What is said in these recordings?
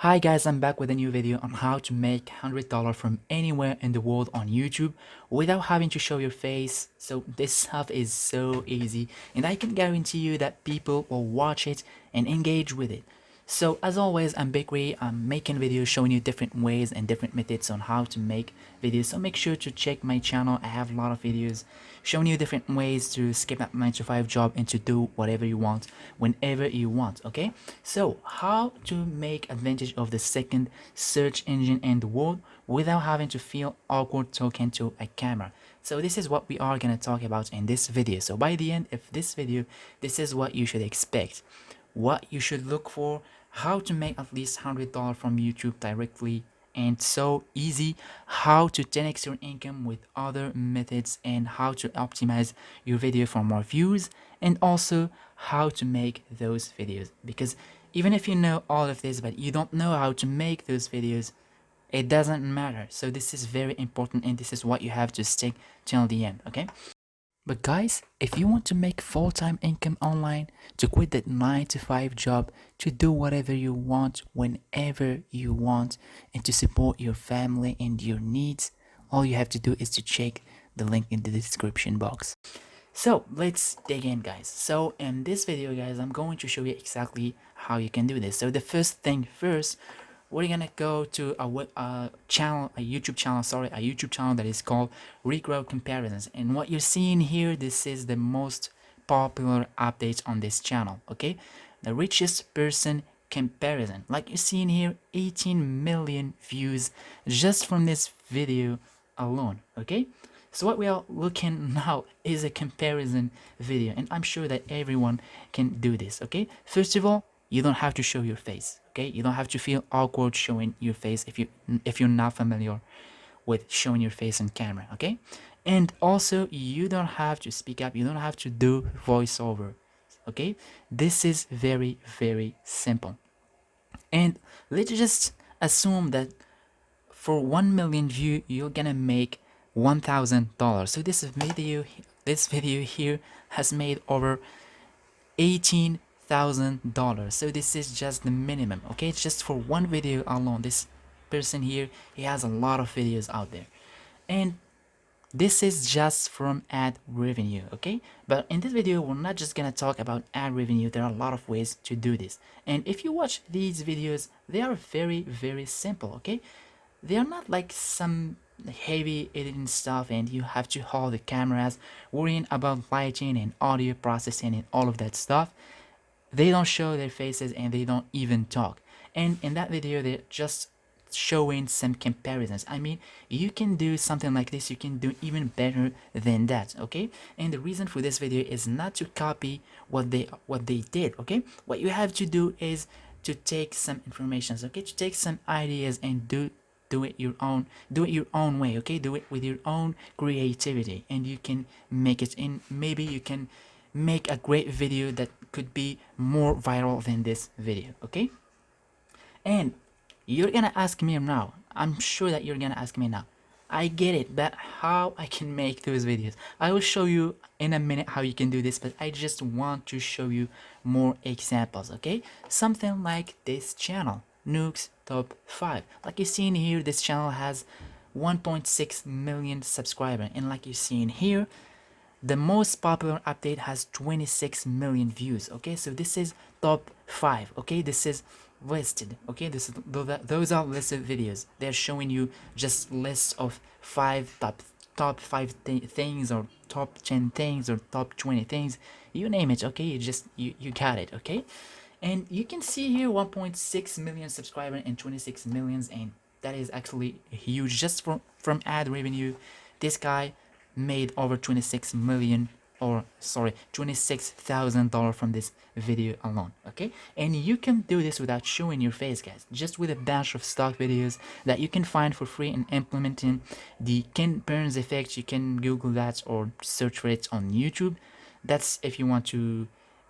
Hi guys, I'm back with a new video on how to make $100 from anywhere in the world on YouTube without having to show your face. So this stuff is so easy and I can guarantee you that people will watch it and engage with it. So as always, I'm Bakery. I'm making videos showing you different ways and different methods on how to make videos. So make sure to check my channel. I have a lot of videos showing you different ways to skip that 9 to 5 job and to do whatever you want whenever you want. Okay, so how to make advantage of the second search engine in the world without having to feel awkward talking to a camera. So this is what we are going to talk about in this video. So by the end of this video, this is what you should expect, what you should look for, how to make at least $100 from YouTube directly, and so easy, how to 10x your income with other methods, and how to optimize your video for more views, and also how to make those videos. Because even if you know all of this but you don't know how to make those videos, it doesn't matter. So this is very important and this is what you have to stick till the end. Okay, but guys, if you want to make full-time income online, to quit that 9 to 5 job, to do whatever you want whenever you want, and to support your family and your needs, all you have to do is to check the link in the description box. So let's dig in, guys. So in this video, guys, I'm going to show you exactly how you can do this. So the first thing first, we're gonna go to a channel, a YouTube channel, sorry, a YouTube channel that is called Regrow Comparisons. And what you're seeing here, this is the most popular updates on this channel. Okay, the richest person comparison. Like you're seeing here, 18 million views just from this video alone. Okay, so what we are looking now is a comparison video, and I'm sure that everyone can do this. Okay, first of all, you don't have to show your face. Okay, you don't have to feel awkward showing your face if you're not familiar with showing your face on camera. Okay, and also you don't have to speak up, you don't have to do voiceover. Okay, this is very simple. And let's just assume that for 1 million view you're gonna make $1,000. So this video here has made over $18,000. So this is just the minimum. Okay, it's just for one video alone. This person here, he has a lot of videos out there, and this is just from ad revenue. Okay, but in this video we're not just gonna talk about ad revenue. There are a lot of ways to do this, and if you watch these videos, they are very simple. Okay, they are not like some heavy editing stuff and you have to hold the cameras, worrying about lighting and audio processing and all of that stuff. They don't show their faces and they don't even talk. And in that video, they're just showing some comparisons. I mean, you can do something like this, you can do even better than that. Okay, and the reason for this video is not to copy what they did. Okay, what you have to do is to take some information, okay, to take some ideas and do it your own way. Okay, do it with your own creativity, and you can make it in. Maybe you can make a great video that could be more viral than this video. Okay, and you're gonna ask me now, I'm sure that you're gonna ask me now, I get it, but how I can make those videos? I will show you in a minute how you can do this, but I just want to show you more examples. Okay, something like this channel, Nuke's Top 5. Like you see in here, this channel has 1.6 million subscribers, and like you see in here, the most popular update has 26 million views. Okay, so this is top 5. Okay, this is listed. Okay, those are listed videos. They're showing you just lists of top 5 things, or top 10 things, or top 20 things, you name it. Okay, you got it. Okay, and you can see here 1.6 million subscribers and 26 millions, and that is actually huge just from ad revenue. This guy made over 26 million, or sorry, $26,000 from this video alone. Okay, and you can do this without showing your face, guys, just with a bunch of stock videos that you can find for free and implementing the Ken Burns effect. You can Google that or search for it on YouTube. That's if you want to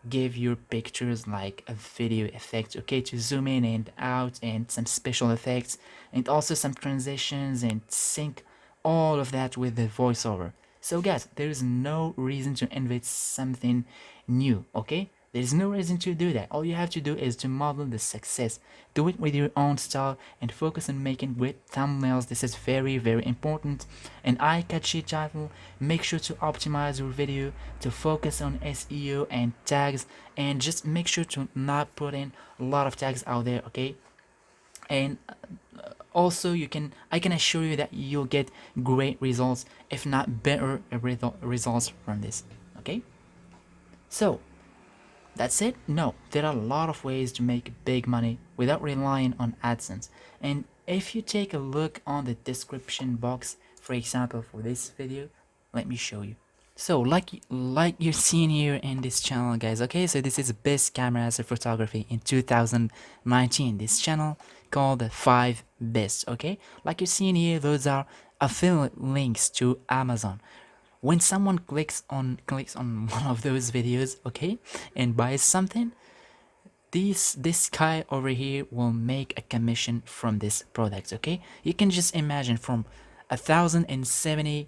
give your pictures like a video effect. Okay, to zoom in and out, and some special effects, and also some transitions, and sync all of that with the voiceover. So guys, there is no reason to invent something new. Okay, There's no reason to do that. All you have to do is to model the success. Do it with your own style and focus on making great thumbnails. This is very, very important. An eye-catchy title. Make sure to optimize your video, to focus on SEO and tags, and just make sure to not put in a lot of tags out there, okay? And also I can assure you that you'll get great results, if not better results from this, okay? So that's it? No, there are a lot of ways to make big money without relying on AdSense. And if you take a look on the description box, for example, for this video, let me show you. So like you're seeing here in this channel, guys, okay? So this is best camera as a photography in 2019. This channel called the 5 best, okay? Like you're seeing here, those are affiliate links to Amazon. When someone clicks on one of those videos, okay, and buys something, this guy over here will make a commission from this product, okay? You can just imagine from 1,070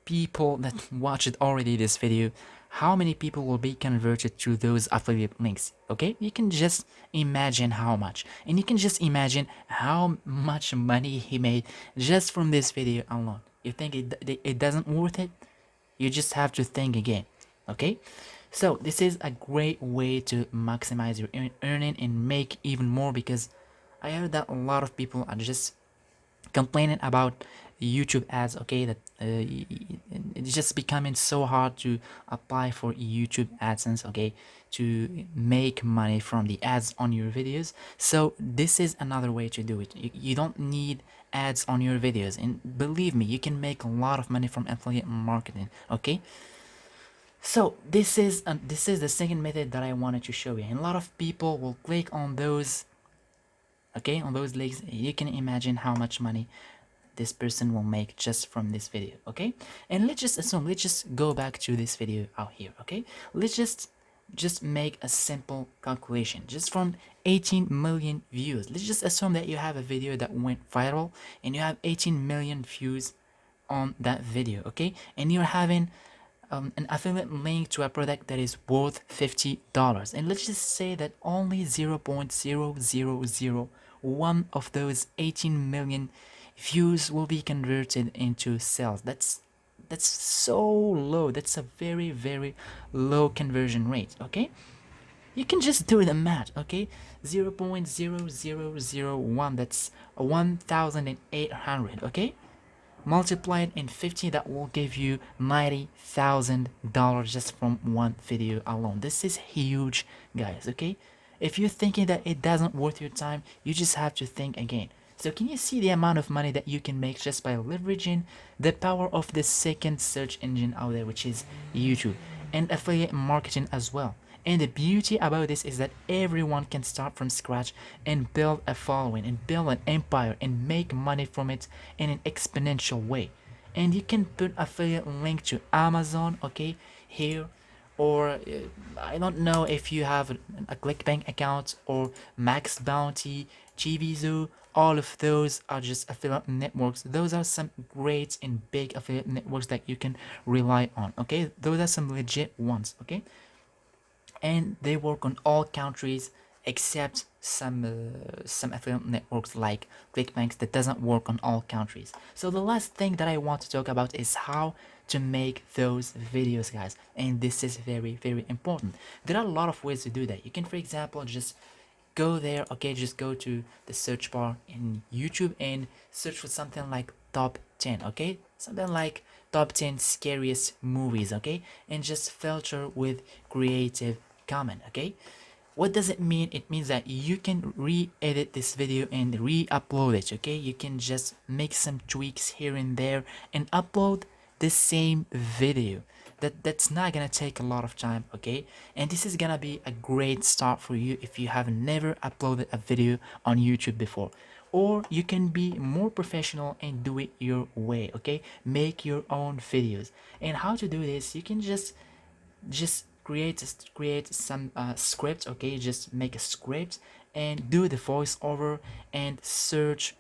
people that watched already this video, how many people will be converted to those affiliate links, okay? You can just imagine how much, and you can just imagine how much money he made just from this video alone. You think it doesn't worth it? You just have to think again, okay? So this is a great way to maximize your earning and make even more, because I heard that a lot of people are just complaining about YouTube ads, okay? That it's just becoming so hard to apply for YouTube AdSense, okay? To make money from the ads on your videos. So this is another way to do it. You don't need ads on your videos, and believe me, you can make a lot of money from affiliate marketing, okay? So this is the second method that I wanted to show you, and a lot of people will click on those, okay, on those links. You can imagine how much money this person will make just from this video, okay? And let's just go back to this video out here, okay? Let's just make a simple calculation. Just from 18 million views, let's just assume that you have a video that went viral and you have 18 million views on that video, okay? And you're having an affiliate link to a product that is worth $50, and let's just say that only 0.0001 of those 18 million views will be converted into sales. That's so low. That's a very, very low conversion rate, okay? You can just do the math, okay? 0.0001, that's 1,800, okay? Multiply it in 50, that will give you $90,000 just from one video alone. This is huge, guys, okay? If you're thinking that it doesn't worth your time, you just have to think again. So can you see the amount of money that you can make just by leveraging the power of the second search engine out there, which is YouTube, and affiliate marketing as well? And the beauty about this is that everyone can start from scratch and build a following and build an empire and make money from it in an exponential way. And you can put affiliate link to Amazon, okay, here, or I don't know if you have a ClickBank account or Max Bounty, GVZoo. All of those are just affiliate networks. Those are some great and big affiliate networks that you can rely on, okay? Those are some legit ones, okay? And they work on all countries except some affiliate networks like ClickBank that doesn't work on all countries. So the last thing that I want to talk about is how to make those videos, guys, and this is very, very important. There are a lot of ways to do that. You can, for example, just go there, okay, just go to the search bar in YouTube and search for something like top 10, okay, something like top 10 scariest movies, okay, and just filter with creative comment, okay. What does it mean? It means that you can re-edit this video and re-upload it, okay? You can just make some tweaks here and there and upload the same video. That's not gonna take a lot of time, okay? And this is gonna be a great start for you if you have never uploaded a video on YouTube before. Or you can be more professional and do it your way, okay? Make your own videos. And how to do this, you can just create some script, okay? Just make a script and do the voiceover and search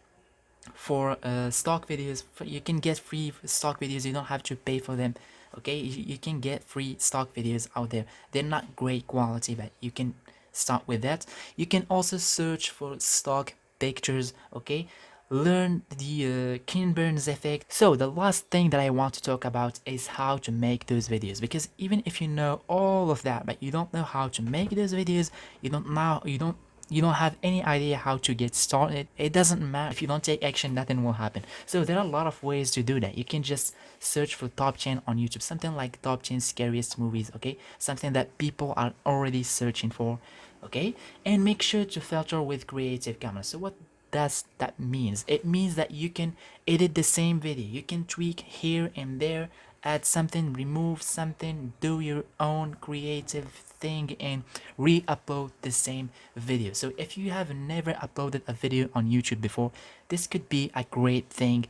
for stock videos. You can get free stock videos, you don't have to pay for them. Okay, you can get free stock videos out there. They're not great quality, but you can start with that. You can also search for stock pictures. Okay, learn the Kinburn's effect. So the last thing that I want to talk about is how to make those videos, because even if you know all of that but you don't know how to make those videos, you don't have any idea how to get started, it doesn't matter. If you don't take action, nothing will happen. So there are a lot of ways to do that. You can just search for top 10 on YouTube, something like top 10 scariest movies, okay? Something that people are already searching for, okay? And make sure to filter with creative commons. So what does that means? It means that you can edit the same video, you can tweak here and there, add something, remove something, do your own creative thing, and re-upload the same video. So if you have never uploaded a video on YouTube before, this could be a great thing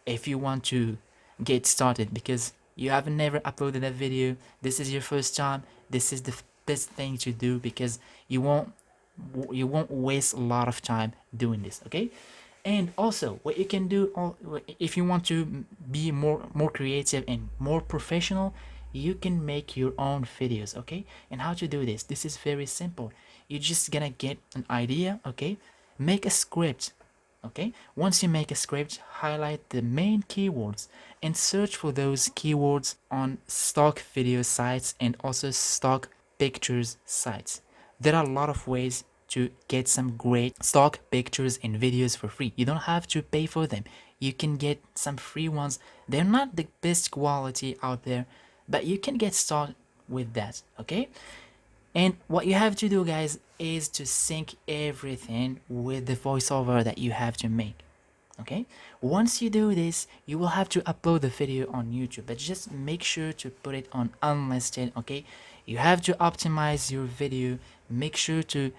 if you want to get started, because you have never uploaded a video, this is your first time, this is the best thing to do, because you won't waste a lot of time doing this, okay? And also what you can do, if you want to be more creative and more professional, you can make your own videos, okay? And how to do this is very simple. You're just gonna get an idea, okay? Make a script, okay? Once you make a script, highlight the main keywords and search for those keywords on stock video sites and also stock pictures sites. There are a lot of ways to get some great stock pictures and videos for free. You don't have to pay for them. You can get some free ones. They're not the best quality out there, but you can get started with that, okay? And what you have to do, guys, is to sync everything with the voiceover that you have to make. Okay, once you do this, you will have to upload the video on YouTube, but just make sure to put it on unlisted. Okay, you have to optimize your video, make sure to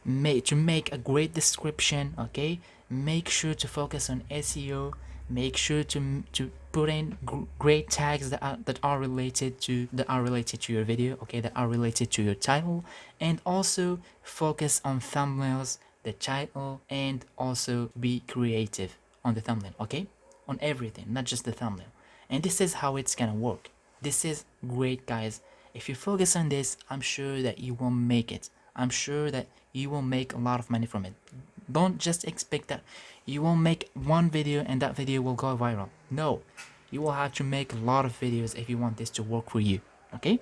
make a great description. Okay, make sure to focus on SEO, make sure to put in great tags that are related to your video, okay, that are related to your title, and also focus on thumbnails, the title, and also be creative on the thumbnail, okay, on everything, not just the thumbnail. And this is how it's gonna work. This is great, guys. If you focus on this, I'm sure that you will make it. I'm sure that you will make a lot of money from it. Don't just expect that you will make one video and that video will go viral. No, you will have to make a lot of videos if you want this to work for you. Okay,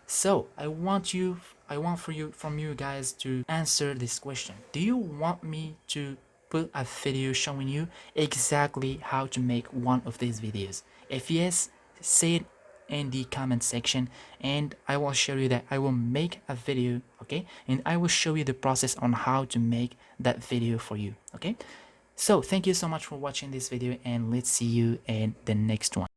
so I want from you guys to answer this question. Do you want me to put a video showing you exactly how to make one of these videos? If yes, say it in the comment section and I will show you that I will make a video, okay, and I will show you the process on how to make that video for you, okay? So thank you so much for watching this video and let's see you in the next one.